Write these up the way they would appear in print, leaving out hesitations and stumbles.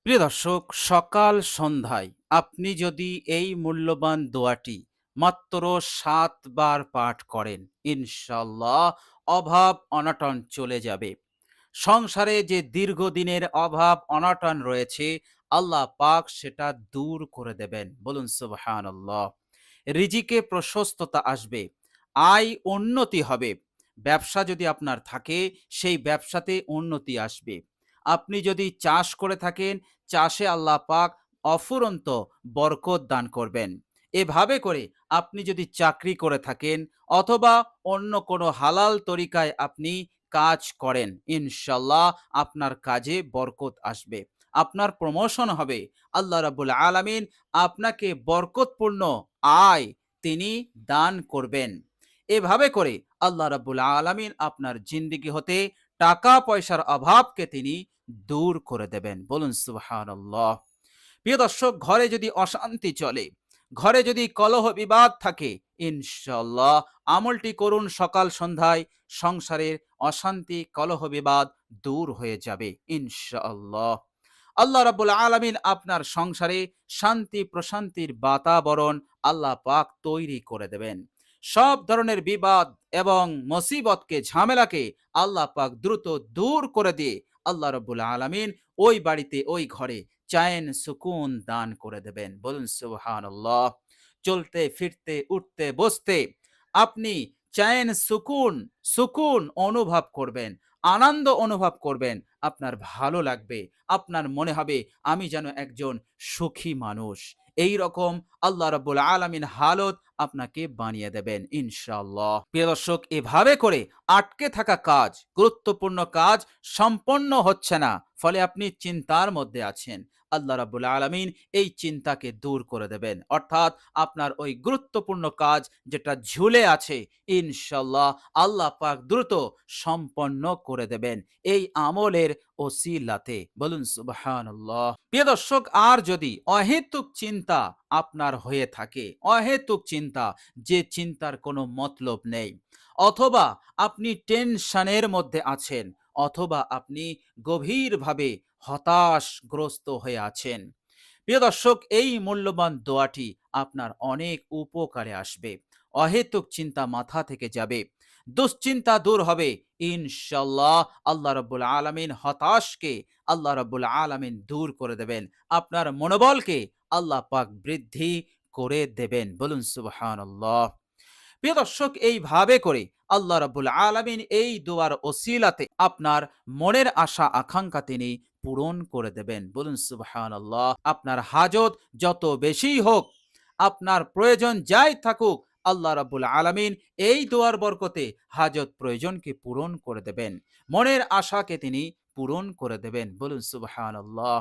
প্রিয় দর্শক, সকাল সন্ধ্যায় আপনি যদি এই মূল্যবান দোয়াটি মাত্র ৭ বার পাঠ করেন, ইনশাআল্লাহ অভাব অনটন চলে যাবে। সংসারে যে দীর্ঘদিনের অভাব অনটন রয়েছে, আল্লাহ পাক সেটা দূর করে দেবেন। বলুন সুবহানাল্লাহ। রিজিকে প্রশস্ততা আসবে, আয় উন্নতি হবে। ব্যবসা যদি আপনার থাকে, সেই ব্যবসাতে উন্নতি আসবে। আপনি যদি চাষ করে থাকেন, চাষে আল্লাহ পাক অফুরন্ত বরকত দান করবেন। এভাবে করে আপনি যদি চাকরি করে থাকেন অথবা অন্য কোনো হালাল তরিকায় আপনি কাজ করেন, ইনশাল্লাহ আপনার কাজে বরকত আসবে, আপনার প্রমোশন হবে। আল্লাহ রাব্বুল আলামিন আপনাকে বরকতপূর্ণ আয় তিনি দান করবেন। এভাবে করে আল্লাহ রাব্বুল আলামিন আপনার জিন্দেগি হতে টাকা পয়সার অভাবকে তিনি দূর করে দেবেন। বলুন সুবহানাল্লাহ। প্রিয় দর্শক, ঘরে যদি অশান্তি চলে, ঘরে যদি কলহ বিবাদ থাকে, ইনশাআল্লাহ আমলটি করুন সকাল সন্ধ্যায়, সংসারের অশান্তি কলহ বিবাদ দূর হয়ে যাবে ইনশাআল্লাহ। আল্লাহ রাব্বুল আলামিন আপনার সংসারে শান্তি প্রশান্তির বাতাবরণ আল্লাহ পাক তৈরি করে দেবেন। সব ধরনের বিবাদ এবং মুসিবতকে ঝামেলাকে আল্লাহ পাক দ্রুত দূর করে দিয়ে আল্লাহ রাব্বুল আলামিন ওই বাড়িতে ওই ঘরে চैन সুকুন দান করে দেবেন। বলুন সুবহানাল্লাহ। চলতে ফিরতে উঠতে বসতে আপনি চैन সুকুন সুকুন অনুভব করবেন, আনন্দ অনুভব করবেন, আপনার ভালো লাগবে, আপনার মনে হবে আমি যেন একজন সুখী মানুষ। এই রকম আল্লাহ রাব্বুল আলামিন হালত আপনাকে বানিয়ে দেবেন ইনশাআল্লাহ। প্রিয় দর্শক, এভাবে করে আটকে থাকা কাজ, গুরুত্বপূর্ণ কাজ সম্পন্ন হচ্ছে না, ফলে আপনি চিন্তার মধ্যে আছেন। আল্লাহ রাব্বুল আলামিন এই চিন্তাকে দূর করে দেবেন। অর্থাৎ আপনার ওই গুরুত্বপূর্ণ কাজ যেটা ঝুলে আছে, ইনশাআল্লাহ আল্লাহ পাক দ্রুত সম্পন্ন করে দেবেন এই আমলের ওসিলাতে। বলুন সুবহানাল্লাহ। প্রিয় দর্শক, আর যদি অহেতুক চিন্তা আপনার হয়ে থাকে, অহেতুক চিন্তা, যে চিন্তার কোনো মতলব নেই, অথবা আপনি টেনশনের মধ্যে আছেন, অথবা আপনি গভীরভাবে হতাশগ্রস্ত হয়ে আছেন, প্রিয় দর্শক, এই মূল্যবান দোয়াটি আপনার অনেক উপকারে আসবে। অহেতুক চিন্তা মাথা থেকে যাবে, দুশ্চিন্তা দূর হবে ইনশাআল্লাহ। আল্লাহ রাব্বুল আলামিন হতাশকে আল্লাহ রাব্বুল আলামিন দূর করে দেবেন, আপনার মনোবলকে আল্লাহ পাক বৃদ্ধি করে দেবেন। বলুন সুবহানাল্লাহ। প্রিয় দর্শক, এইভাবে করে আল্লাহ রাব্বুল আলামিন এই দোয়ার ওসিলাতে আপনার মনের আশা আকাঙ্ক্ষা তিনি পূরণ করে দেবেন। বলুন সুবহানাল্লাহ। আপনার হাজত যত বেশিই হোক, আপনার প্রয়োজন যাই থাকুক, আল্লাহ রাব্বুল আলামিন এই দোয়ার বরকতে হাজত প্রয়োজনকে পূরণ করে দেবেন, মনের আশাকে তিনি পূরণ করে দেবেন। বলুন সুবহানাল্লাহ।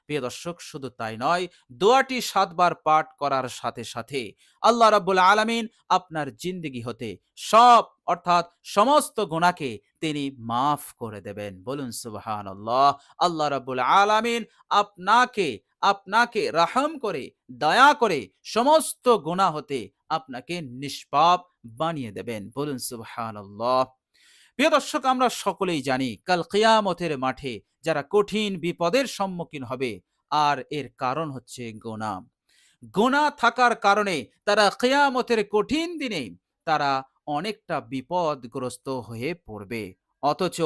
প্রিয় দর্শক, শুধু তাই নয়, দোয়াটি ৭ বার পাঠ করার সাথে সাথে আল্লাহ রাব্বুল আলামিন আপনার জিন্দেগি হতে সব, অর্থাৎ সমস্ত গুনাহকে তিনি মাফ করে দেবেন। বলুন সুবহানাল্লাহ। আল্লাহ রাব্বুল আলামিন আপনাকে আপনাকে রহম করে, দয়া করে সমস্ত গুনাহ হতে আপনাকে নিষ্পাপ বানিয়ে দেবেন। বলুন সুবহানাল্লাহ। প্রিয় দর্শক, আমরা সকলেই জানি কাল কিয়ামতের মাঠে যারা কঠিন বিপদের সম্মুখীন হবে, আর এর কারণ হচ্ছে গুনাহ। গুনাহ থাকার কারণে তারা কিয়ামতের কঠিন দিনে তারা অনেকটা বিপদগ্রস্ত হয়ে পড়বে। অথচ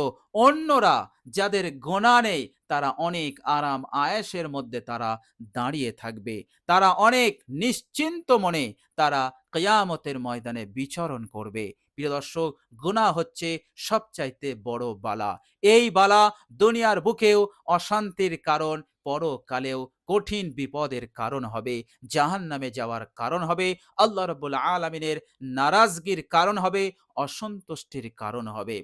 অন্যরা যাদের গুনাহ নেই, তারা অনেক আরাম আয়েশের মধ্যে তারা দাঁড়িয়ে থাকবে। তারা অনেক নিশ্চিন্ত মনে তারা কিয়ামতের ময়দানে বিচরণ করবে। প্রিয় দর্শক, গুনাহ হচ্ছে সবচাইতে বড় বালা। এই বালা দুনিয়ার বুকেও অশান্তির কারণ, পরকালেও কঠিন বিপদের কারণ হবে, জাহান্নামে যাওয়ার কারণ হবে, আল্লাহ রাব্বুল আলামিনের নারাজগির কারণ হবে, অসন্তুষ্টির কারণ হবে।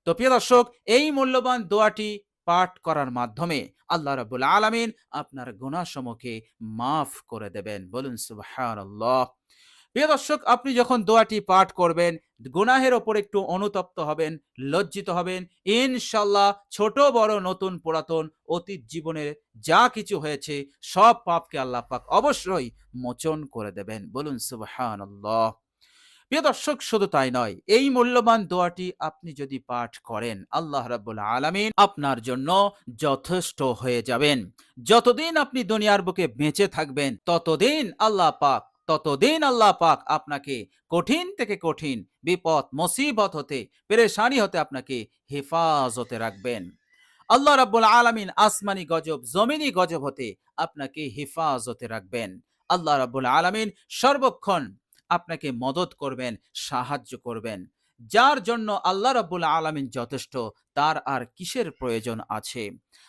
তো প্রিয় দর্শক, এই মূল্যবান দোয়াটি পাঠ করার মাধ্যমে আল্লাহ রাব্বুল আলামিন আপনার গুনাহসমূহকে মাফ করে দেবেন। বলুন সুবহানাল্লাহ। প্রিয় দর্শক, আপনি যখন দোয়াটি পাঠ করবেন, গুনাহের ওপর একটু অনুতপ্ত হবেন, লজ্জিত হবেন, ইনশাআল্লাহ ছোট বড় নতুন পুরাতন অতীত জীবনের যা কিছু হয়েছে সব পাপকে আল্লাহ পাক অবশ্যই মোচন করে দেবেন। বলুন সুবহানাল্লাহ। প্রিয় দর্শক, শুধু তাই নয়, এই মূল্যবান দোয়াটি আপনি যদি পাঠ করেন, আল্লাহ রাব্বুল আলামিন আপনার জন্য যথেষ্ট হয়ে যাবেন। যতদিন আপনি দুনিয়ার বুকে বেঁচে থাকবেন, ততদিন আল্লাহ পাক আপনাকে কঠিন থেকে কঠিন বিপদ মুসিবত হতে, পেরেশানি হতে আপনাকে হেফাজতে রাখবেন। আল্লাহ রাব্বুল আলামিন আসমানি গজব, জমিনি গজব হতে আপনাকে হেফাজতে রাখবেন। আল্লাহ রাব্বুল আলামিন সর্বক্ষণ আপনাকে মদত করবেন, সাহায্য করবেন। যার জন্য আল্লাহ রাব্বুল আলামিন যথেষ্ট, তার আর কিসের প্রয়োজন আছে?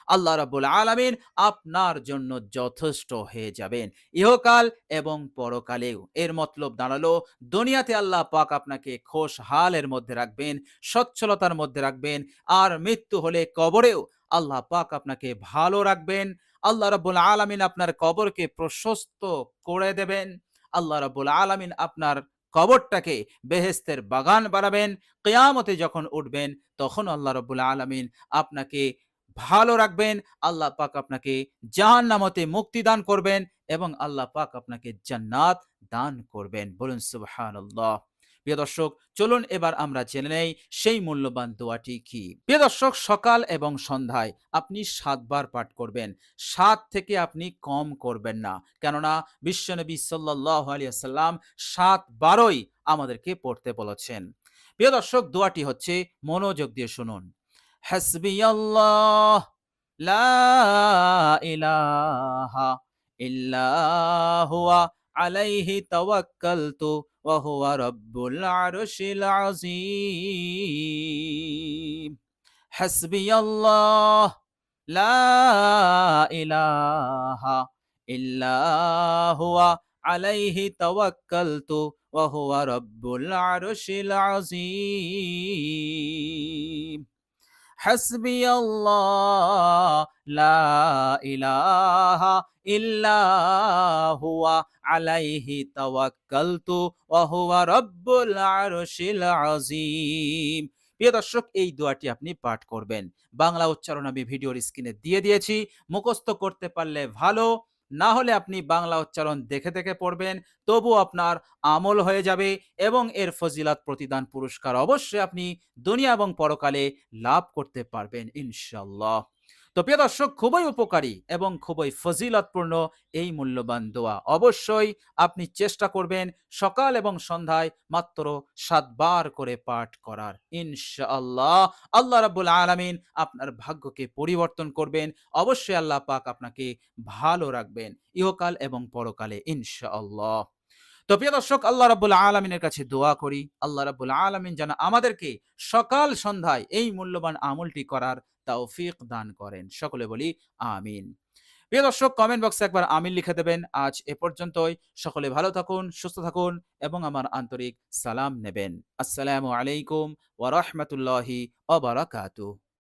আল্লাহ রাব্বুল আলামিন আপনার জন্য যথেষ্ট হয়ে যাবেন, ইহকাল এবং পরকালেও। এর মতলব দাঁড়ালো, দুনিয়াতে আল্লাহ পাক আপনাকে খোশহালের মধ্যে রাখবেন, সচ্ছলতার মধ্যে রাখবেন, আর মৃত্যু হলে কবরেও আল্লাহ পাক আপনাকে ভালো রাখবেন। আল্লাহ রাব্বুল আলামিন আপনার কবরকে প্রশস্ত করে দেবেন। আল্লাহ রাব্বুল আলামিন আপনার কবরটাকে বেহেশতের বাগান বানাবেন। কিয়ামতে যখন উঠবেন, তখন আল্লাহ রাব্বুল আলামিন আপনাকে ভালো রাখবেন। আল্লাহ পাক আপনাকে জাহান্নাম হতে মুক্তি দান করবেন এবং আল্লাহ পাক আপনাকে জান্নাত দান করবেন। বলুন সুবহানাল্লাহ। প্রিয় দর্শক, চলুন এবার আমরা জেনে নেই সেই মূল্যবান দোয়াটি কি। প্রিয় দর্শক, সকাল এবং সন্ধ্যায় আপনি ৭ বার পাঠ করবেন। ৭ থেকে আপনি কম করবেন না। কেননা বিশ্বনবী সাল্লাল্লাহু আলাইহি ওয়াসাল্লাম ৭ বারই আমাদেরকে পড়তে বলেছেন। প্রিয় দর্শক, দোয়াটি হচ্ছে, মনোযোগ দিয়ে শুনুন। হাসবিয়াল্লাহ লা ইলাহা ইল্লা হুয়া আলাইহি তাওয়াক্কালতু ওয়া হুয়া রাব্বুল আরশিল আযীম। হাসবিয়াল্লাহ লা ইলাহা ইল্লা হুয়া আলাইহি তাওয়াক্কালতু ওয়া হুয়া রাব্বুল আরশিল আযীম। হাসবিয়াল্লাহ লা ইলাহা ইল্লা হুয়া আলাইহি তাওয়াক্কালতু ওয়া হুয়া রাব্বুল আরশিল আযীম। প্রিয় দর্শক, এই দোয়াটি আপনি পাঠ করবেন। বাংলা উচ্চারণ আমি ভিডিওর স্ক্রিনে দিয়ে দিয়েছি। মুখস্থ করতে পারলে ভালো, না হলে আপনি বাংলা উচ্চারণ দেখে দেখে পড়বেন, তবু আপনার আমল হয়ে যাবে এবং এর ফজিলত, প্রতিদান, পুরস্কার অবশ্যই আপনি দুনিয়া এবং পরকালে লাভ করতে পারবেন ইনশাআল্লাহ। তো প্রিয় দর্শক, খুবই উপকারী এবং খুবই ফজিলতপূর্ণ এই মূল্যবান দোয়া। অবশ্যই আপনি চেষ্টা করবেন সকাল এবং সন্ধ্যায় মাত্র ৭ বার করে পাঠ করার। ইনশাআল্লাহ আল্লাহ রাব্বুল আলামিন আপনার ভাগ্যকে পরিবর্তন করবেন। অবশ্যই আল্লাহ পাক আপনাকে ভালো রাখবেন ইহকাল এবং পরকালে ইনশাআল্লাহ। তো প্রিয় দর্শক, আল্লাহ রাব্বুল আলামিনের কাছে দোয়া করি, আল্লাহ রাব্বুল আলামিন যেন আমাদেরকে সকাল সন্ধ্যায় এই মূল্যবান আমলটি করার তৌফিক দান করেন। সকলে বলি আমিন। প্রিয় দর্শক, কমেন্ট বক্সে একবার আমিন লিখে দেবেন। আজ এ পর্যন্তই। সকলে ভালো থাকুন, সুস্থ থাকুন এবং আমার আন্তরিক সালাম নেবেন। আসসালামু আলাইকুম ওয়া রাহমাতুল্লাহি ওয়া বারাকাতুহু।